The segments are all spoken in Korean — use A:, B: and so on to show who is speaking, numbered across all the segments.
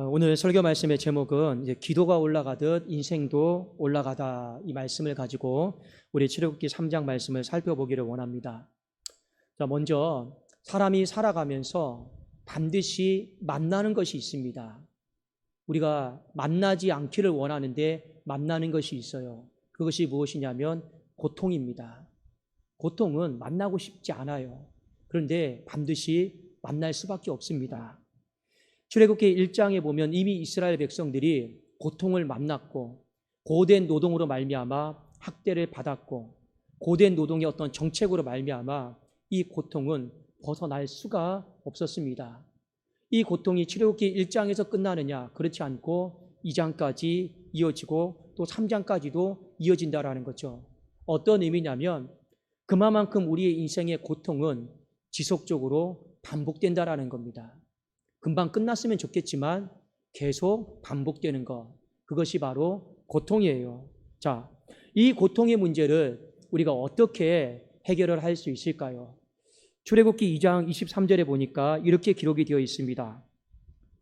A: 오늘 설교 말씀의 제목은 기도가 올라가듯 인생도 올라가다, 이 말씀을 가지고 우리 출애굽기 3장 말씀을 살펴보기를 원합니다. 자, 먼저 사람이 살아가면서 반드시 만나는 것이 있습니다. 우리가 만나지 않기를 원하는데 만나는 것이 있어요. 그것이 무엇이냐면 고통입니다. 고통은 만나고 싶지 않아요. 그런데 반드시 만날 수밖에 없습니다. 출애굽기 1장에 보면 이미 이스라엘 백성들이 고통을 만났고 고된 노동으로 말미암아 학대를 받았고 고된 노동의 어떤 정책으로 말미암아 이 고통은 벗어날 수가 없었습니다. 이 고통이 출애굽기 1장에서 끝나느냐? 그렇지 않고 2장까지 이어지고 또 3장까지도 이어진다라는 거죠. 어떤 의미냐면 그만큼 우리의 인생의 고통은 지속적으로 반복된다라는 겁니다. 금방 끝났으면 좋겠지만 계속 반복되는 것, 그것이 바로 고통이에요. 자, 이 고통의 문제를 우리가 어떻게 해결을 할 수 있을까요? 출애굽기 2장 23절에 보니까 이렇게 기록이 되어 있습니다.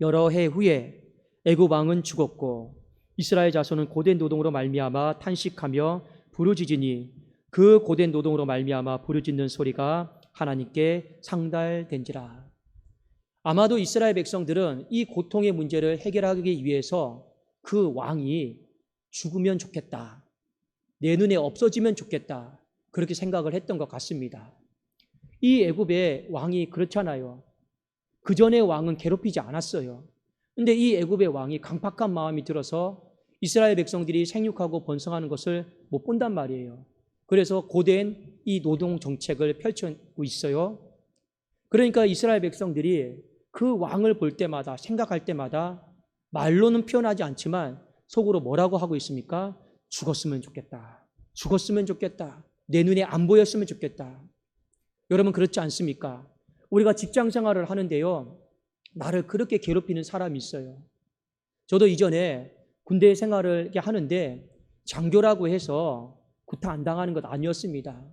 A: 여러 해 후에 애굽 왕은 죽었고 이스라엘 자손은 고된 노동으로 말미암아 탄식하며 부르짖으니 그 고된 노동으로 말미암아 부르짖는 소리가 하나님께 상달된지라. 아마도 이스라엘 백성들은 이 고통의 문제를 해결하기 위해서 그 왕이 죽으면 좋겠다, 내 눈에 없어지면 좋겠다, 그렇게 생각을 했던 것 같습니다. 이 애굽의 왕이 그렇잖아요. 그 전의 왕은 괴롭히지 않았어요. 그런데 이 애굽의 왕이 강팍한 마음이 들어서 이스라엘 백성들이 생육하고 번성하는 것을 못 본단 말이에요. 그래서 고된 이 노동 정책을 펼치고 있어요. 그러니까 이스라엘 백성들이 그 왕을 볼 때마다, 생각할 때마다 말로는 표현하지 않지만 속으로 뭐라고 하고 있습니까? 죽었으면 좋겠다, 죽었으면 좋겠다, 내 눈에 안 보였으면 좋겠다. 여러분 그렇지 않습니까? 우리가 직장 생활을 하는데요, 나를 그렇게 괴롭히는 사람이 있어요. 저도 이전에 군대 생활을 이렇게 하는데 장교라고 해서 구타 안 당하는 것 아니었습니다.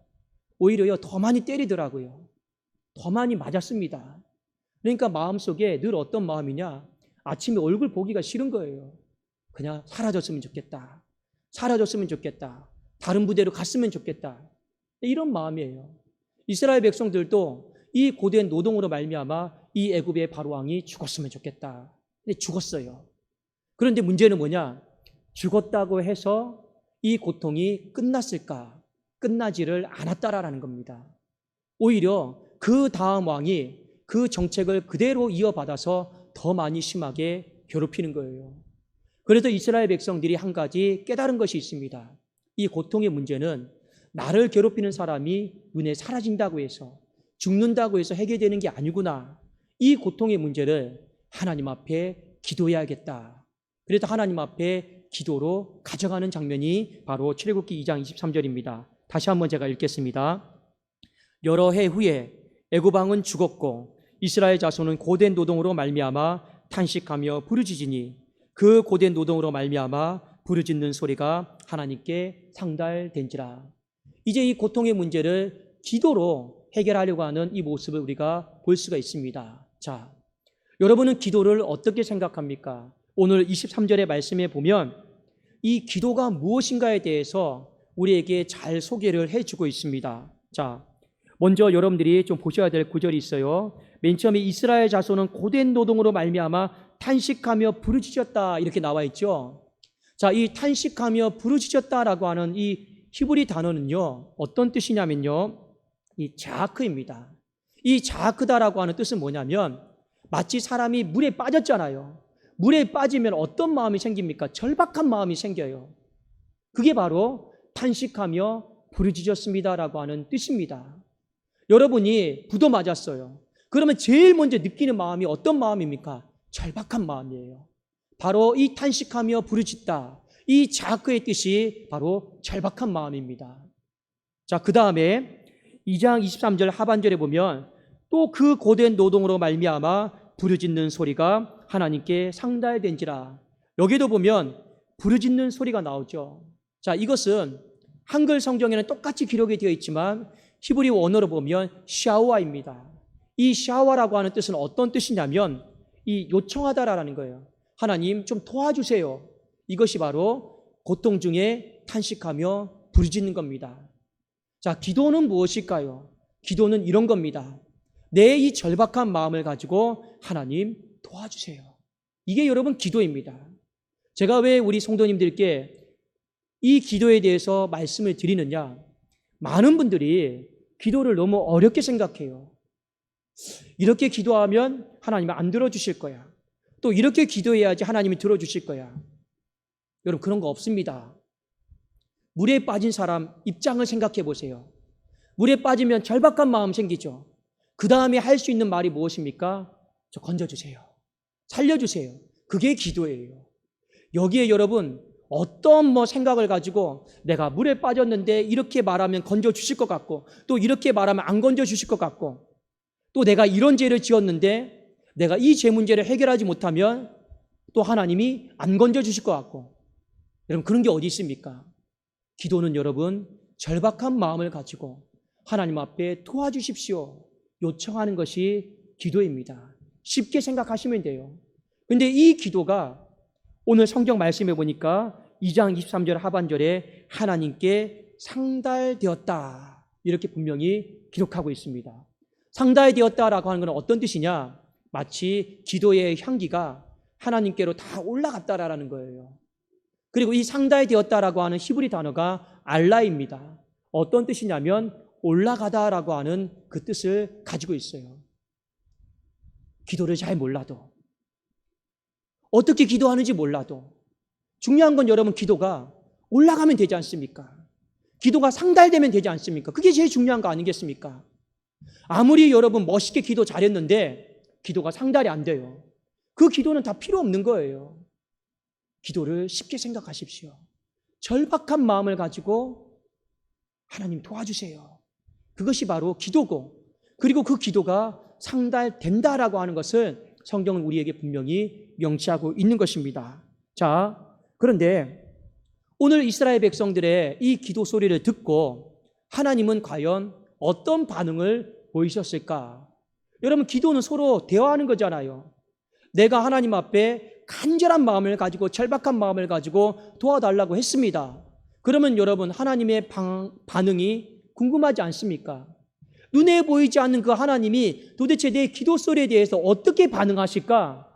A: 오히려요, 더 많이 때리더라고요. 더 많이 맞았습니다. 그러니까 마음속에 늘 어떤 마음이냐? 아침에 얼굴 보기가 싫은 거예요. 그냥 사라졌으면 좋겠다, 사라졌으면 좋겠다, 다른 부대로 갔으면 좋겠다, 이런 마음이에요. 이스라엘 백성들도 이 고된 노동으로 말미암아 이 애굽의 바로왕이 죽었으면 좋겠다. 근데 죽었어요. 그런데 문제는 뭐냐? 죽었다고 해서 이 고통이 끝났을까? 끝나지를 않았다라는 겁니다. 오히려 그 다음 왕이 그 정책을 그대로 이어받아서 더 많이 심하게 괴롭히는 거예요. 그래서 이스라엘 백성들이 한 가지 깨달은 것이 있습니다. 이 고통의 문제는 나를 괴롭히는 사람이 눈에 사라진다고 해서, 죽는다고 해서 해결되는 게 아니구나. 이 고통의 문제를 하나님 앞에 기도해야겠다. 그래서 하나님 앞에 기도로 가져가는 장면이 바로 출애굽기 2장 23절입니다. 다시 한번 제가 읽겠습니다. 여러 해 후에 애굽 왕은 죽었고 이스라엘 자손은 고된 노동으로 말미암아 탄식하며 부르짖으니 그 고된 노동으로 말미암아 부르짖는 소리가 하나님께 상달된지라. 이제 이 고통의 문제를 기도로 해결하려고 하는 이 모습을 우리가 볼 수가 있습니다. 자, 여러분은 기도를 어떻게 생각합니까? 오늘 23절의 말씀에 보면 이 기도가 무엇인가에 대해서 우리에게 잘 소개를 해주고 있습니다. 자, 먼저 여러분들이 좀 보셔야 될 구절이 있어요. 맨 처음에 이스라엘 자손은 고된 노동으로 말미암아 탄식하며 부르짖었다, 이렇게 나와 있죠. 자, 이 탄식하며 부르짖었다라고 하는 이 히브리 단어는요, 어떤 뜻이냐면요, 이 자아크입니다. 이 자아크다라고 하는 뜻은 뭐냐면 마치 사람이 물에 빠졌잖아요. 물에 빠지면 어떤 마음이 생깁니까? 절박한 마음이 생겨요. 그게 바로 탄식하며 부르짖었습니다라고 하는 뜻입니다. 여러분이 부도 맞았어요. 그러면 제일 먼저 느끼는 마음이 어떤 마음입니까? 절박한 마음이에요. 바로 이 탄식하며 부르짖다, 이 자아크의 뜻이 바로 절박한 마음입니다. 자, 그 다음에 2장 23절 하반절에 보면 또 그 고된 노동으로 말미암아 부르짖는 소리가 하나님께 상달된지라. 여기도 보면 부르짖는 소리가 나오죠. 자, 이것은 한글 성경에는 똑같이 기록이 되어 있지만 히브리 원어로 보면 샤와입니다. 이 샤와라고 하는 뜻은 어떤 뜻이냐면 이 요청하다라는 거예요. 하나님 좀 도와주세요. 이것이 바로 고통 중에 탄식하며 부르짖는 겁니다. 자, 기도는 무엇일까요? 기도는 이런 겁니다. 내 이 절박한 마음을 가지고 하나님 도와주세요. 이게 여러분 기도입니다. 제가 왜 우리 성도님들께 이 기도에 대해서 말씀을 드리느냐? 많은 분들이 기도를 너무 어렵게 생각해요. 이렇게 기도하면 하나님은 안 들어주실 거야. 또 이렇게 기도해야지 하나님이 들어주실 거야. 여러분, 그런 거 없습니다. 물에 빠진 사람 입장을 생각해 보세요. 물에 빠지면 절박한 마음 생기죠. 그 다음에 할 수 있는 말이 무엇입니까? 저 건져주세요. 살려주세요. 그게 기도예요. 여기에 여러분 어떤 생각을 가지고 내가 물에 빠졌는데 이렇게 말하면 건져주실 것 같고, 또 이렇게 말하면 안 건져주실 것 같고, 또 내가 이런 죄를 지었는데 내가 이 죄 문제를 해결하지 못하면 또 하나님이 안 건져주실 것 같고, 여러분 그런 게 어디 있습니까? 기도는 여러분 절박한 마음을 가지고 하나님 앞에 도와주십시오 요청하는 것이 기도입니다. 쉽게 생각하시면 돼요. 근데 이 기도가 오늘 성경 말씀해 보니까 2장 23절 하반절에 하나님께 상달되었다 이렇게 분명히 기록하고 있습니다. 상달되었다라고 하는 건 어떤 뜻이냐? 마치 기도의 향기가 하나님께로 다 올라갔다라는 거예요. 그리고 이 상달되었다라고 하는 히브리 단어가 알라입니다. 어떤 뜻이냐면 올라가다라고 하는 그 뜻을 가지고 있어요. 기도를 잘 몰라도, 어떻게 기도하는지 몰라도 중요한 건 여러분 기도가 올라가면 되지 않습니까? 기도가 상달되면 되지 않습니까? 그게 제일 중요한 거 아니겠습니까? 아무리 여러분 멋있게 기도 잘했는데 기도가 상달이 안 돼요. 그 기도는 다 필요 없는 거예요. 기도를 쉽게 생각하십시오. 절박한 마음을 가지고 하나님 도와주세요. 그것이 바로 기도고, 그리고 그 기도가 상달된다라고 하는 것을 성경은 우리에게 분명히 명시하고 있는 것입니다. 자, 그런데 오늘 이스라엘 백성들의 이 기도 소리를 듣고 하나님은 과연 어떤 반응을 보이셨을까? 여러분, 기도는 서로 대화하는 거잖아요. 내가 하나님 앞에 간절한 마음을 가지고 절박한 마음을 가지고 도와달라고 했습니다. 그러면 여러분 하나님의 반응이 궁금하지 않습니까? 눈에 보이지 않는 그 하나님이 도대체 내 기도 소리에 대해서 어떻게 반응하실까?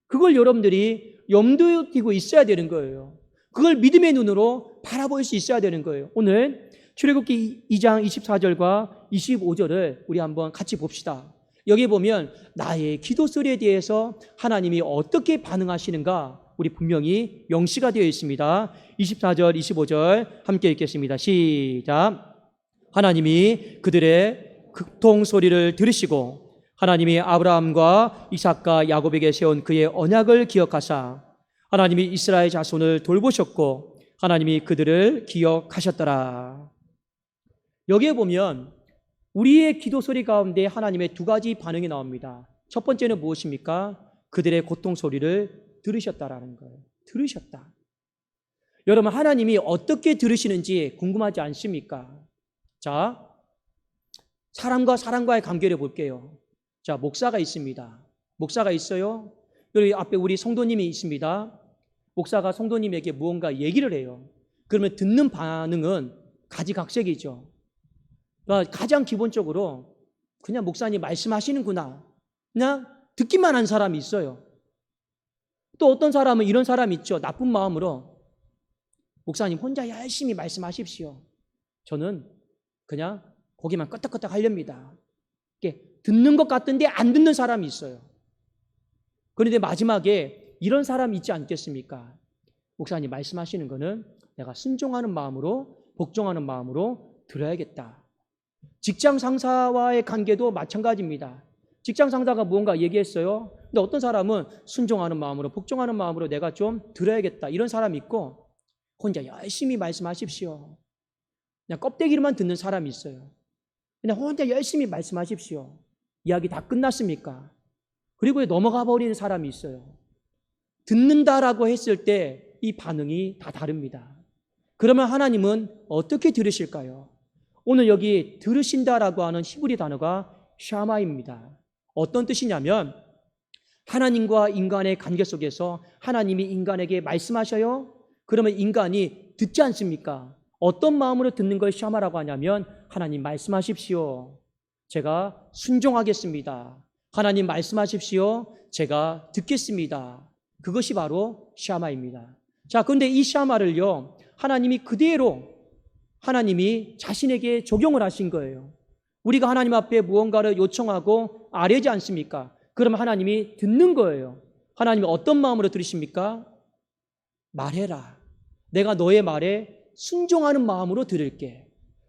A: 그걸 여러분들이 염두에 두고 있어야 되는 거예요. 그걸 믿음의 눈으로 바라볼 수 있어야 되는 거예요. 오늘 출애굽기 2장 24절과 25절을 우리 한번 같이 봅시다. 여기 보면 나의 기도 소리에 대해서 하나님이 어떻게 반응하시는가 우리 분명히 명시가 되어 있습니다. 24절, 25절 함께 읽겠습니다. 시작. 하나님이 그들의 극통 소리를 들으시고 하나님이 아브라함과 이삭과 야곱에게 세운 그의 언약을 기억하사 하나님이 이스라엘 자손을 돌보셨고 하나님이 그들을 기억하셨더라. 여기에 보면 우리의 기도 소리 가운데 하나님의 두 가지 반응이 나옵니다. 첫 번째는 무엇입니까? 그들의 고통 소리를 들으셨다라는 거예요. 들으셨다. 여러분, 하나님이 어떻게 들으시는지 궁금하지 않습니까? 자, 사람과 사람과의 관계를 볼게요. 자, 목사가 있습니다. 목사가 있어요. 여기 앞에 우리 성도님이 있습니다. 목사가 성도님에게 무언가 얘기를 해요. 그러면 듣는 반응은 가지각색이죠. 그러니까 가장 기본적으로 그냥 목사님 말씀하시는구나, 그냥 듣기만 한 사람이 있어요. 또 어떤 사람은 이런 사람이 있죠. 나쁜 마음으로 목사님 혼자 열심히 말씀하십시오. 저는 그냥 거기만 끄덕끄덕 하렵니다. 듣는 것 같은데 안 듣는 사람이 있어요. 그런데 마지막에 이런 사람이 있지 않겠습니까? 목사님 말씀하시는 거는 내가 순종하는 마음으로, 복종하는 마음으로 들어야겠다. 직장 상사와의 관계도 마찬가지입니다. 직장 상사가 무언가 얘기했어요. 근데 어떤 사람은 순종하는 마음으로, 복종하는 마음으로 내가 좀 들어야겠다, 이런 사람이 있고, 혼자 열심히 말씀하십시오. 그냥 껍데기로만 듣는 사람이 있어요. 그냥 혼자 열심히 말씀하십시오. 이야기 다 끝났습니까? 그리고 넘어가 버리는 사람이 있어요. 듣는다라고 했을 때 이 반응이 다 다릅니다. 그러면 하나님은 어떻게 들으실까요? 오늘 여기 들으신다라고 하는 히브리 단어가 샤마입니다. 어떤 뜻이냐면 하나님과 인간의 관계 속에서 하나님이 인간에게 말씀하셔요? 그러면 인간이 듣지 않습니까? 어떤 마음으로 듣는 걸 샤마라고 하냐면 하나님 말씀하십시오. 제가 순종하겠습니다. 하나님 말씀하십시오. 제가 듣겠습니다. 그것이 바로 샤마입니다. 자, 그런데 이 샤마를요, 하나님이 그대로 하나님이 자신에게 적용을 하신 거예요. 우리가 하나님 앞에 무언가를 요청하고 아뢰지 않습니까? 그럼 하나님이 듣는 거예요. 하나님이 어떤 마음으로 들으십니까? 말해라. 내가 너의 말에 순종하는 마음으로 들을게.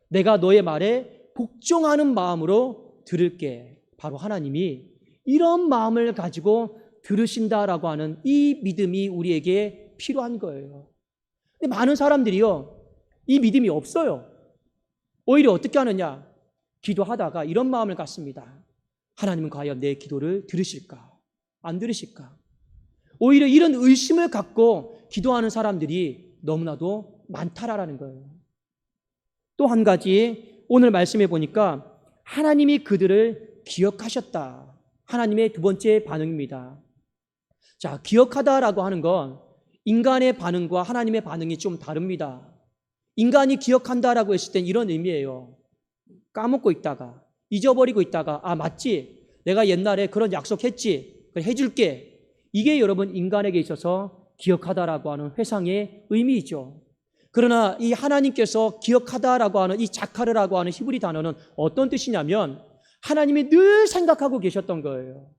A: 내가 너의 말에 복종하는 마음으로 들을게. 바로 하나님이 이런 마음을 가지고 들으신다라고 하는 이 믿음이 우리에게 필요한 거예요. 근데 많은 사람들이요, 이 믿음이 없어요. 오히려 어떻게 하느냐? 기도하다가 이런 마음을 갖습니다. 하나님은 과연 내 기도를 들으실까? 안 들으실까? 오히려 이런 의심을 갖고 기도하는 사람들이 너무나도 많다라는 거예요. 또 한 가지 오늘 말씀해 보니까 하나님이 그들을 기억하셨다. 하나님의 두 번째 반응입니다. 자, 기억하다라고 하는 건 인간의 반응과 하나님의 반응이 좀 다릅니다. 인간이 기억한다라고 했을 땐 이런 의미예요. 까먹고 있다가, 잊어버리고 있다가, 아, 맞지? 내가 옛날에 그런 약속했지? 그래, 해줄게. 이게 여러분 인간에게 있어서 기억하다라고 하는 회상의 의미이죠. 그러나 이 하나님께서 기억하다라고 하는 이 자카르라고 하는 히브리 단어는 어떤 뜻이냐면 하나님이 늘 생각하고 계셨던 거예요.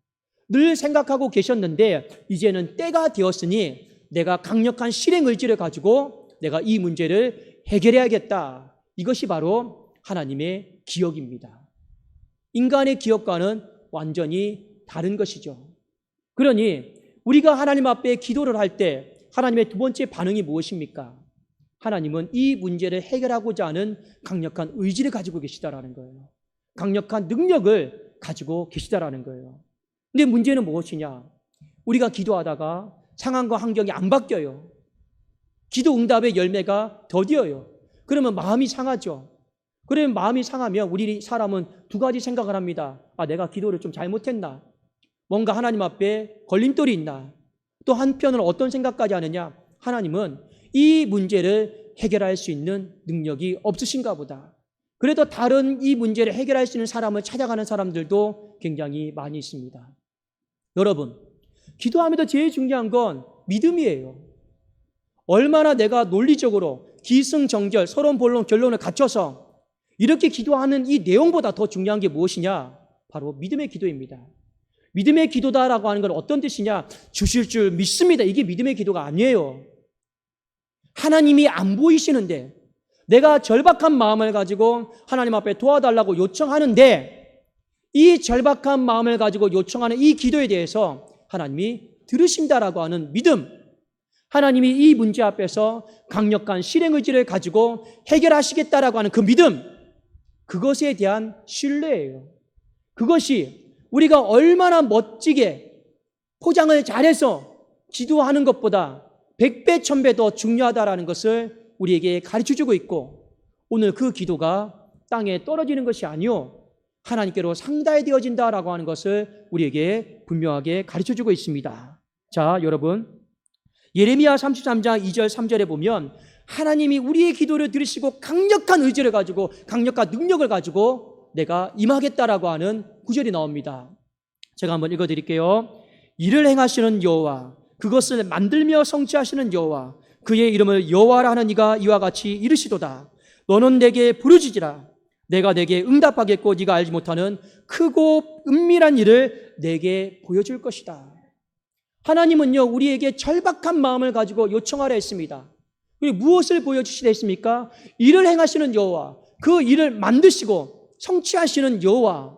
A: 늘 생각하고 계셨는데 이제는 때가 되었으니 내가 강력한 실행 의지를 가지고 내가 이 문제를 해결해야겠다. 이것이 바로 하나님의 기억입니다. 인간의 기억과는 완전히 다른 것이죠. 그러니 우리가 하나님 앞에 기도를 할 때 하나님의 두 번째 반응이 무엇입니까? 하나님은 이 문제를 해결하고자 하는 강력한 의지를 가지고 계시다라는 거예요. 강력한 능력을 가지고 계시다라는 거예요. 근데 문제는 무엇이냐? 우리가 기도하다가 상황과 환경이 안 바뀌어요. 기도 응답의 열매가 더디어요. 그러면 마음이 상하죠. 그러면 마음이 상하면 우리 사람은 두 가지 생각을 합니다. 아, 내가 기도를 좀 잘못했나? 뭔가 하나님 앞에 걸림돌이 있나? 또 한편으로 어떤 생각까지 하느냐? 하나님은 이 문제를 해결할 수 있는 능력이 없으신가 보다. 그래도 다른 이 문제를 해결할 수 있는 사람을 찾아가는 사람들도 굉장히 많이 있습니다. 여러분, 기도하면서 제일 중요한 건 믿음이에요. 얼마나 내가 논리적으로 기승전결, 서론, 본론, 결론을 갖춰서 이렇게 기도하는 이 내용보다 더 중요한 게 무엇이냐? 바로 믿음의 기도입니다. 믿음의 기도다라고 하는 건 어떤 뜻이냐? 주실 줄 믿습니다. 이게 믿음의 기도가 아니에요. 하나님이 안 보이시는데 내가 절박한 마음을 가지고 하나님 앞에 도와달라고 요청하는데 이 절박한 마음을 가지고 요청하는 이 기도에 대해서 하나님이 들으신다라고 하는 믿음, 하나님이 이 문제 앞에서 강력한 실행의지를 가지고 해결하시겠다라고 하는 그 믿음, 그것에 대한 신뢰예요. 그것이 우리가 얼마나 멋지게 포장을 잘해서 기도하는 것보다 100배, 1000배 더 중요하다라는 것을 우리에게 가르쳐주고 있고, 오늘 그 기도가 땅에 떨어지는 것이 아니요 하나님께로 상달되어진다라고 하는 것을 우리에게 분명하게 가르쳐주고 있습니다. 자, 여러분, 예레미야 33장 2절 3절에 보면 하나님이 우리의 기도를 들으시고 강력한 의지를 가지고 강력한 능력을 가지고 내가 임하겠다라고 하는 구절이 나옵니다. 제가 한번 읽어드릴게요. 이를 행하시는 여호와, 그것을 만들며 성취하시는 여호와, 그의 이름을 여호와라 하는 이가 이와 같이 이르시도다. 너는 내게 부르짖으라. 내가 내게 응답하겠고 네가 알지 못하는 크고 은밀한 일을 내게 보여줄 것이다. 하나님은요, 우리에게 절박한 마음을 가지고 요청하라 했습니다. 무엇을 보여주시라 했습니까? 일을 행하시는 여호와, 그 일을 만드시고 성취하시는 여호와,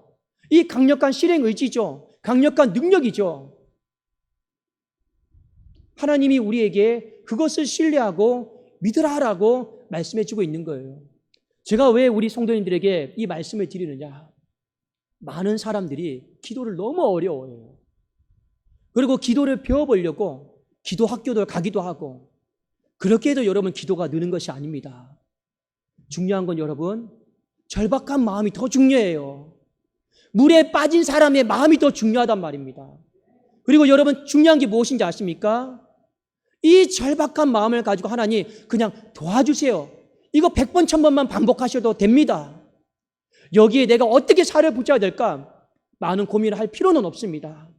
A: 이 강력한 실행 의지죠. 강력한 능력이죠. 하나님이 우리에게 그것을 신뢰하고 믿으라라고 말씀해주고 있는 거예요. 제가 왜 우리 성도님들에게 이 말씀을 드리느냐? 많은 사람들이 기도를 너무 어려워해요. 그리고 기도를 배워보려고 기도 학교도 가기도 하고, 그렇게 해도 여러분 기도가 느는 것이 아닙니다. 중요한 건 여러분, 절박한 마음이 더 중요해요. 물에 빠진 사람의 마음이 더 중요하단 말입니다. 그리고 여러분 중요한 게 무엇인지 아십니까? 이 절박한 마음을 가지고 하나님 그냥 도와주세요. 이거 100번, 1000번만 반복하셔도 됩니다. 여기에 내가 어떻게 살을 붙여야 될까? 많은 고민을 할 필요는 없습니다.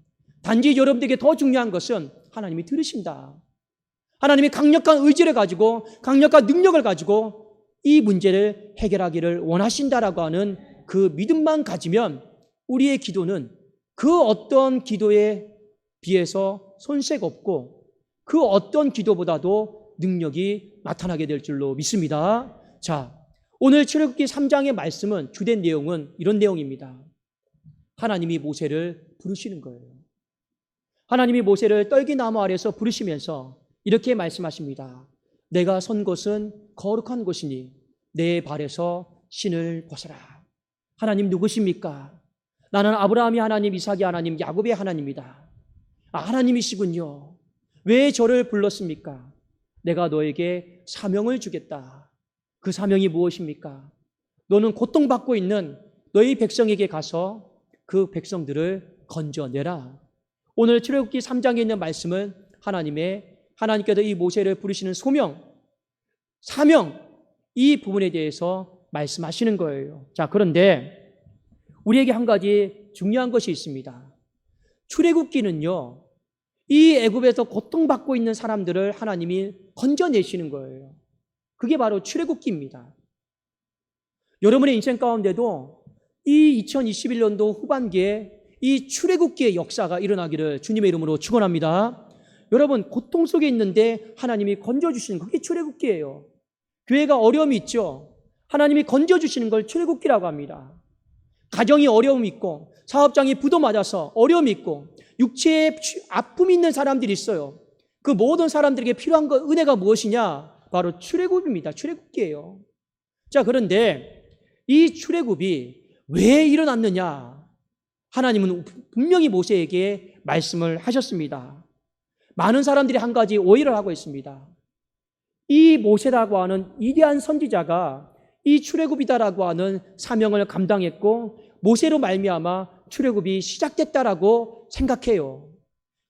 A: 단지 여러분들에게 더 중요한 것은 하나님이 들으신다. 하나님이 강력한 의지를 가지고 강력한 능력을 가지고 이 문제를 해결하기를 원하신다라고 하는 그 믿음만 가지면 우리의 기도는 그 어떤 기도에 비해서 손색 없고 그 어떤 기도보다도 능력이 나타나게 될 줄로 믿습니다. 자, 오늘 출애굽기 3장의 말씀은 주된 내용은 이런 내용입니다. 하나님이 모세를 부르시는 거예요. 하나님이 모세를 떨기나무 아래서 부르시면서 이렇게 말씀하십니다. 내가 선 곳은 거룩한 곳이니 내 발에서 신을 벗어라. 하나님 누구십니까? 나는 아브라함의 하나님, 이삭의 하나님, 야곱의 하나님이다. 하나님이시군요. 왜 저를 불렀습니까? 내가 너에게 사명을 주겠다. 그 사명이 무엇입니까? 너는 고통받고 있는 너희 백성에게 가서 그 백성들을 건져내라. 오늘 출애굽기 3장에 있는 말씀은 하나님께서 이 모세를 부르시는 소명, 사명, 이 부분에 대해서 말씀하시는 거예요. 자, 그런데 우리에게 한 가지 중요한 것이 있습니다. 출애굽기는요, 이 애굽에서 고통받고 있는 사람들을 하나님이 건져내시는 거예요. 그게 바로 출애굽기입니다. 여러분의 인생 가운데도 이 2021년도 후반기에 이 출애굽기의 역사가 일어나기를 주님의 이름으로 축원합니다. 여러분 고통 속에 있는데 하나님이 건져주시는 그게 출애굽기예요. 교회가 어려움이 있죠. 하나님이 건져주시는 걸 출애굽기라고 합니다. 가정이 어려움이 있고 사업장이 부도 맞아서 어려움이 있고 육체에 아픔이 있는 사람들이 있어요. 그 모든 사람들에게 필요한 은혜가 무엇이냐? 바로 출애굽입니다. 출애굽기예요. 자, 그런데 이 출애굽이 왜 일어났느냐? 하나님은 분명히 모세에게 말씀을 하셨습니다. 많은 사람들이 한 가지 오해를 하고 있습니다. 이 모세라고 하는 위대한 선지자가 이 출애굽이다라고 하는 사명을 감당했고 모세로 말미암아 출애굽이 시작됐다라고 생각해요.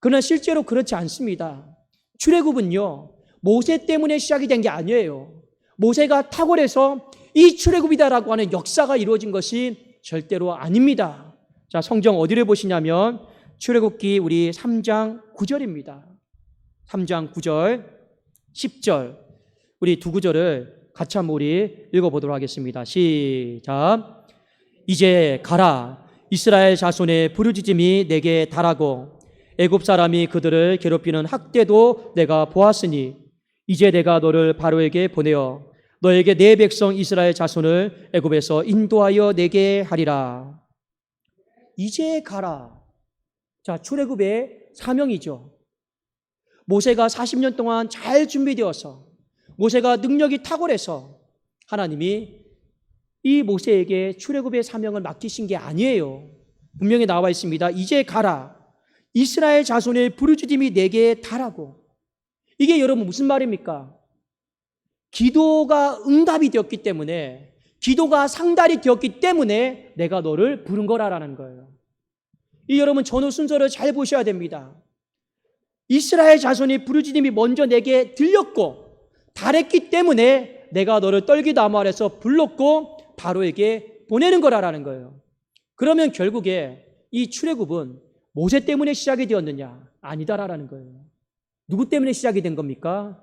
A: 그러나 실제로 그렇지 않습니다. 출애굽은요, 모세 때문에 시작이 된 게 아니에요. 모세가 탁월해서 이 출애굽이다라고 하는 역사가 이루어진 것이 절대로 아닙니다. 자, 성경 어디를 보시냐면 출애굽기 우리 3장 9절입니다. 3장 9절, 10절 우리 두 구절을 같이 한번 우리 읽어보도록 하겠습니다. 시작. 이제 가라. 이스라엘 자손의 부르짖음이 내게 달하고 애굽 사람이 그들을 괴롭히는 학대도 내가 보았으니 이제 내가 너를 바로에게 보내어 너에게 내 백성 이스라엘 자손을 애굽에서 인도하여 내게 하리라. 이제 가라. 자, 출애굽의 사명이죠. 모세가 40년 동안 잘 준비되어서 모세가 능력이 탁월해서 하나님이 이 모세에게 출애굽의 사명을 맡기신 게 아니에요. 분명히 나와 있습니다. 이제 가라. 이스라엘 자손의 부르짖음이 내게 달하고. 이게 여러분 무슨 말입니까? 기도가 응답이 되었기 때문에, 기도가 상달이 되었기 때문에 내가 너를 부른 거라라는 거예요. 이 여러분 전후 순서를 잘 보셔야 됩니다. 이스라엘 자손의 부르짖음이 먼저 내게 들렸고 달했기 때문에 내가 너를 떨기나무 아래서 불렀고 바로에게 보내는 거라라는 거예요. 그러면 결국에 이 출애굽은 모세 때문에 시작이 되었느냐? 아니다라는 거예요. 누구 때문에 시작이 된 겁니까?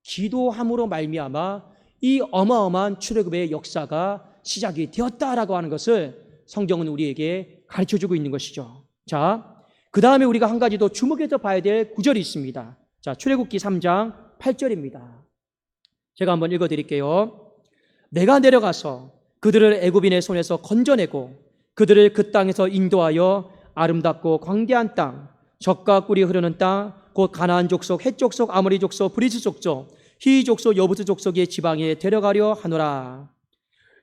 A: 기도함으로 말미암아 이 어마어마한 출애굽의 역사가 시작이 되었다라고 하는 것을 성경은 우리에게 가르쳐주고 있는 것이죠. 자, 그 다음에 우리가 한 가지 더 주목해서 봐야 될 구절이 있습니다. 자, 출애굽기 3장 8절입니다. 제가 한번 읽어드릴게요. 내가 내려가서 그들을 애굽인의 손에서 건져내고 그들을 그 땅에서 인도하여 아름답고 광대한 땅, 젖과 꿀이 흐르는 땅, 곧 가나안 족속, 헷 족속, 아모리 족속, 브리스 족속, 히 족속, 여부스 족속의 지방에 데려가려 하노라.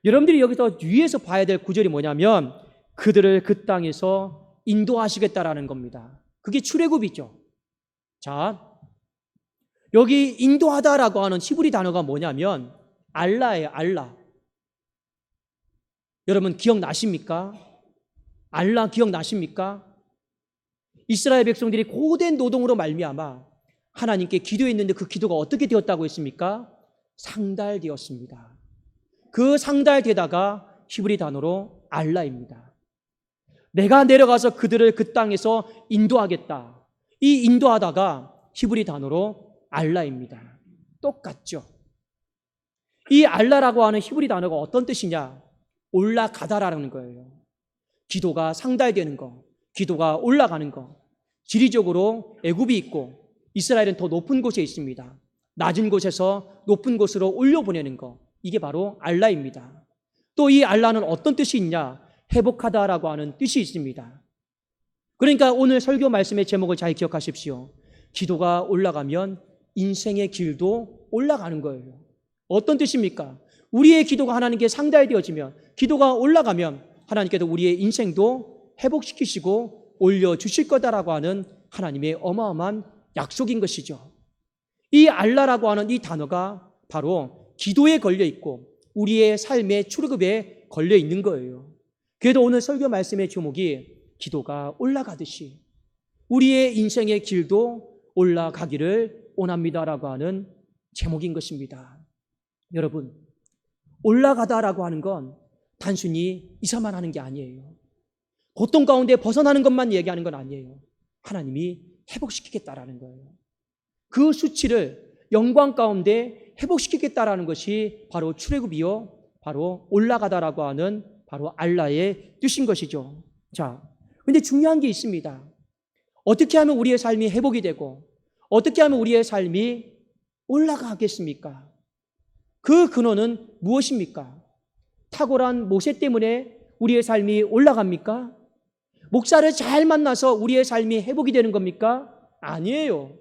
A: 여러분들이 여기서 위에서 봐야 될 구절이 뭐냐면 그들을 그 땅에서 인도하시겠다라는 겁니다. 그게 출애굽이죠. 자, 여기 인도하다라고 하는 히브리 단어가 뭐냐면 알라예요. 알라. 여러분 기억나십니까? 알라 기억나십니까? 이스라엘 백성들이 고된 노동으로 말미암아 하나님께 기도했는데 그 기도가 어떻게 되었다고 했습니까? 상달되었습니다. 그 상달되다가 히브리 단어로 알라입니다. 내가 내려가서 그들을 그 땅에서 인도하겠다. 이 인도하다가 히브리 단어로 알라입니다. 똑같죠. 이 알라라고 하는 히브리 단어가 어떤 뜻이냐? 올라가다라는 거예요. 기도가 상달되는 거, 기도가 올라가는 거. 지리적으로 애굽이 있고 이스라엘은 더 높은 곳에 있습니다. 낮은 곳에서 높은 곳으로 올려보내는 거. 이게 바로 알라입니다. 또 이 알라는 어떤 뜻이 있냐? 회복하다라고 하는 뜻이 있습니다. 그러니까 오늘 설교 말씀의 제목을 잘 기억하십시오. 기도가 올라가면 인생의 길도 올라가는 거예요. 어떤 뜻입니까? 우리의 기도가 하나님께 상달되어지면, 기도가 올라가면 하나님께서 우리의 인생도 회복시키시고 올려주실 거다라고 하는 하나님의 어마어마한 약속인 것이죠. 이 알라라고 하는 이 단어가 바로 기도에 걸려 있고 우리의 삶의 출애굽에 걸려 있는 거예요. 그래도 오늘 설교 말씀의 제목이 기도가 올라가듯이 우리의 인생의 길도 올라가기를 원합니다라고 하는 제목인 것입니다. 여러분, 올라가다라고 하는 건 단순히 이사만 하는 게 아니에요. 고통 가운데 벗어나는 것만 얘기하는 건 아니에요. 하나님이 회복시키겠다라는 거예요. 그 수치를 영광 가운데 회복시키겠다라는 것이 바로 출애굽이요, 바로 올라가다라고 하는 바로 알라의 뜻인 것이죠. 자, 근데 중요한 게 있습니다. 어떻게 하면 우리의 삶이 회복이 되고 어떻게 하면 우리의 삶이 올라가겠습니까? 그 근원은 무엇입니까? 탁월한 모세 때문에 우리의 삶이 올라갑니까? 목사를 잘 만나서 우리의 삶이 회복이 되는 겁니까? 아니에요.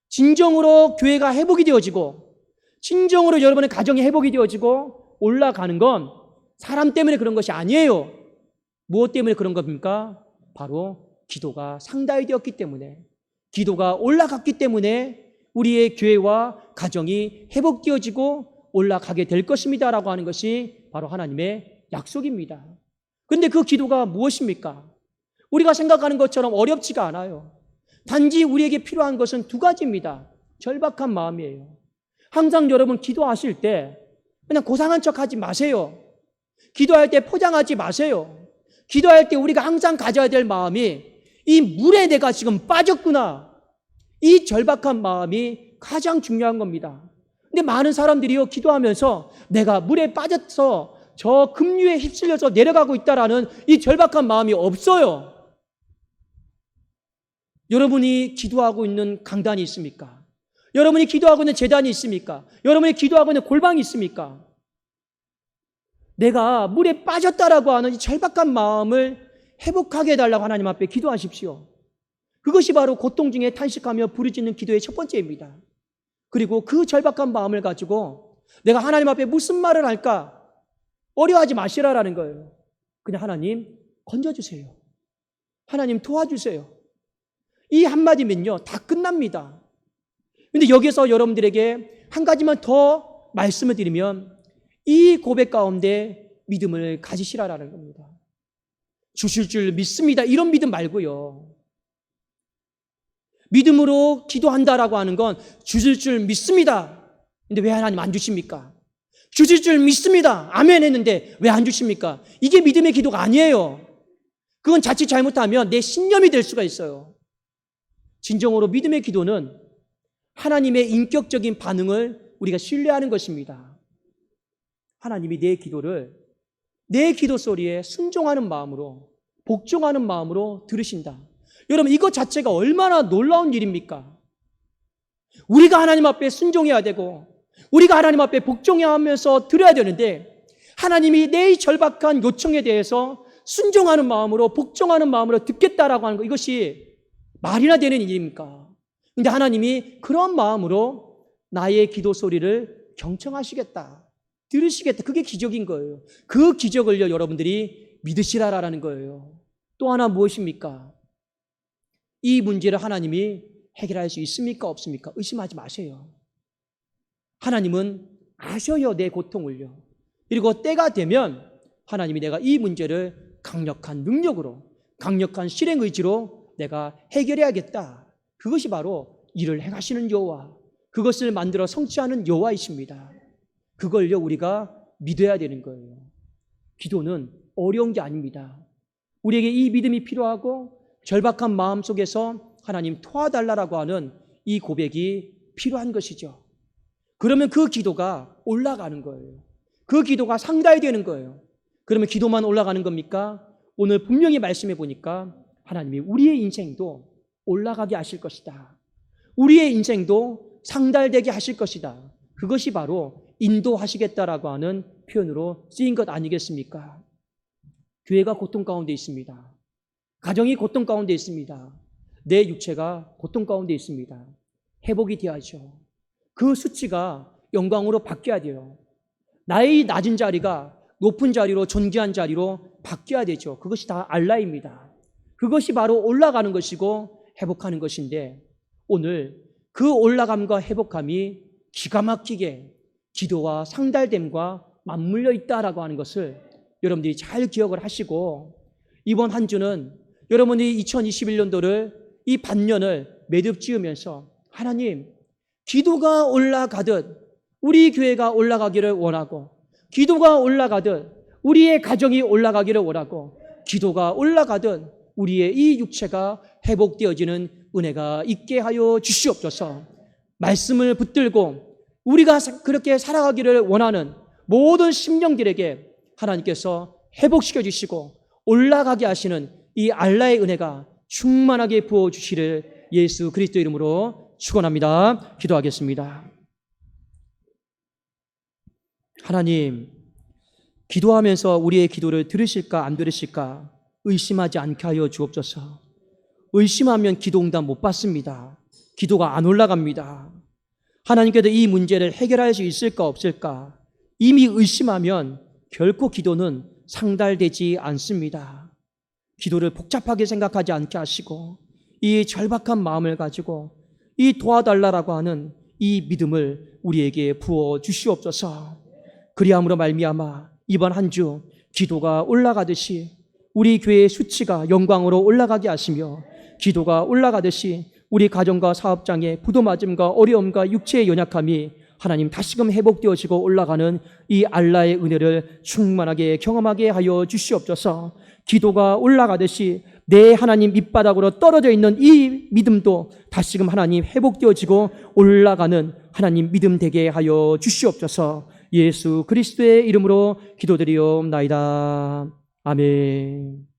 A: 진정으로 교회가 회복이 되어지고 진정으로 여러분의 가정이 회복이 되어지고 올라가는 건 사람 때문에 그런 것이 아니에요. 무엇 때문에 그런 겁니까? 바로 기도가 상달되었기 때문에, 기도가 올라갔기 때문에 우리의 교회와 가정이 회복되어지고 올라가게 될 것입니다라고 하는 것이 바로 하나님의 약속입니다. 그런데 그 기도가 무엇입니까? 우리가 생각하는 것처럼 어렵지가 않아요. 단지 우리에게 필요한 것은 두 가지입니다. 절박한 마음이에요. 항상 여러분 기도하실 때 그냥 고상한 척 하지 마세요. 기도할 때 포장하지 마세요. 기도할 때 우리가 항상 가져야 될 마음이 이 물에 내가 지금 빠졌구나. 이 절박한 마음이 가장 중요한 겁니다. 근데 많은 사람들이요, 기도하면서 내가 물에 빠져서 저 급류에 휩쓸려서 내려가고 있다라는 이 절박한 마음이 없어요. 여러분이 기도하고 있는 강단이 있습니까? 여러분이 기도하고 있는 제단이 있습니까? 여러분이 기도하고 있는 골방이 있습니까? 내가 물에 빠졌다라고 하는 이 절박한 마음을 회복하게 해달라고 하나님 앞에 기도하십시오. 그것이 바로 고통 중에 탄식하며 부르짖는 기도의 첫 번째입니다. 그리고 그 절박한 마음을 가지고 내가 하나님 앞에 무슨 말을 할까? 어려워하지 마시라라는 거예요. 그냥 하나님 건져주세요. 하나님 도와주세요. 이 한마디면요 다 끝납니다. 그런데 여기서 여러분들에게 한 가지만 더 말씀을 드리면 이 고백 가운데 믿음을 가지시라라는 겁니다. 주실 줄 믿습니다. 이런 믿음 말고요. 믿음으로 기도한다라고 하는 건 주실 줄 믿습니다. 근데 왜 하나님 안 주십니까? 주실 줄 믿습니다. 아멘 했는데 왜 안 주십니까? 이게 믿음의 기도가 아니에요. 그건 자칫 잘못하면 내 신념이 될 수가 있어요. 진정으로 믿음의 기도는 하나님의 인격적인 반응을 우리가 신뢰하는 것입니다. 하나님이 내 기도를 내 기도 소리에 순종하는 마음으로, 복종하는 마음으로 들으신다. 여러분, 이것 자체가 얼마나 놀라운 일입니까? 우리가 하나님 앞에 순종해야 되고 우리가 하나님 앞에 복종해야 하면서 들어야 되는데 하나님이 내 절박한 요청에 대해서 순종하는 마음으로, 복종하는 마음으로 듣겠다라고 하는 것, 이것이 말이나 되는 일입니까? 근데 하나님이 그런 마음으로 나의 기도 소리를 경청하시겠다, 들으시겠다. 그게 기적인 거예요. 그 기적을요 여러분들이 믿으시라라는 거예요. 또 하나 무엇입니까? 이 문제를 하나님이 해결할 수 있습니까? 없습니까? 의심하지 마세요. 하나님은 아셔요, 내 고통을요. 그리고 때가 되면 하나님이 내가 이 문제를 강력한 능력으로, 강력한 실행 의지로 내가 해결해야겠다. 그것이 바로 일을 행하시는 여호와, 그것을 만들어 성취하는 여호와이십니다. 그걸요 우리가 믿어야 되는 거예요. 기도는 어려운 게 아닙니다. 우리에게 이 믿음이 필요하고 절박한 마음 속에서 하나님 도와달라고 하는 이 고백이 필요한 것이죠. 그러면 그 기도가 올라가는 거예요. 그 기도가 상달이 되는 거예요. 그러면 기도만 올라가는 겁니까? 오늘 분명히 말씀해 보니까 하나님이 우리의 인생도 올라가게 하실 것이다. 우리의 인생도 상달되게 하실 것이다. 그것이 바로 인도하시겠다라고 하는 표현으로 쓰인 것 아니겠습니까? 교회가 고통 가운데 있습니다. 가정이 고통 가운데 있습니다. 내 육체가 고통 가운데 있습니다. 회복이 되어야죠. 그 수치가 영광으로 바뀌어야 돼요. 나의 낮은 자리가 높은 자리로, 존귀한 자리로 바뀌어야 되죠. 그것이 다 알라입니다. 그것이 바로 올라가는 것이고 회복하는 것인데, 오늘 그 올라감과 회복함이 기가 막히게 기도와 상달됨과 맞물려 있다라고 하는 것을 여러분들이 잘 기억을 하시고, 이번 한 주는 여러분이 2021년도를, 이 반년을 매듭 지으면서 하나님, 기도가 올라가듯 우리 교회가 올라가기를 원하고, 기도가 올라가듯 우리의 가정이 올라가기를 원하고, 기도가 올라가듯 우리의 이 육체가 회복되어지는 은혜가 있게 하여 주시옵소서. 말씀을 붙들고 우리가 그렇게 살아가기를 원하는 모든 심령들에게 하나님께서 회복시켜 주시고 올라가게 하시는 이 알라의 은혜가 충만하게 부어주시를 예수 그리스도 이름으로 축원합니다. 기도하겠습니다. 하나님, 기도하면서 우리의 기도를 들으실까 안 들으실까 의심하지 않게 하여 주옵소서. 의심하면 기도 응답 못 받습니다. 기도가 안 올라갑니다. 하나님께서 이 문제를 해결할 수 있을까 없을까 이미 의심하면 결코 기도는 상달되지 않습니다. 기도를 복잡하게 생각하지 않게 하시고 이 절박한 마음을 가지고 이 도와달라고 하는 이 믿음을 우리에게 부어 주시옵소서. 그리함으로 말미암아 이번 한 주 기도가 올라가듯이 우리 교회의 수치가 영광으로 올라가게 하시며, 기도가 올라가듯이 우리 가정과 사업장의 부도맞음과 어려움과 육체의 연약함이 하나님 다시금 회복되어지고 올라가는 이 알라의 은혜를 충만하게 경험하게 하여 주시옵소서. 기도가 올라가듯이 내 하나님 밑바닥으로 떨어져 있는 이 믿음도 다시금 하나님 회복되어지고 올라가는 하나님 믿음 되게 하여 주시옵소서. 예수 그리스도의 이름으로 기도드리옵나이다. 아멘.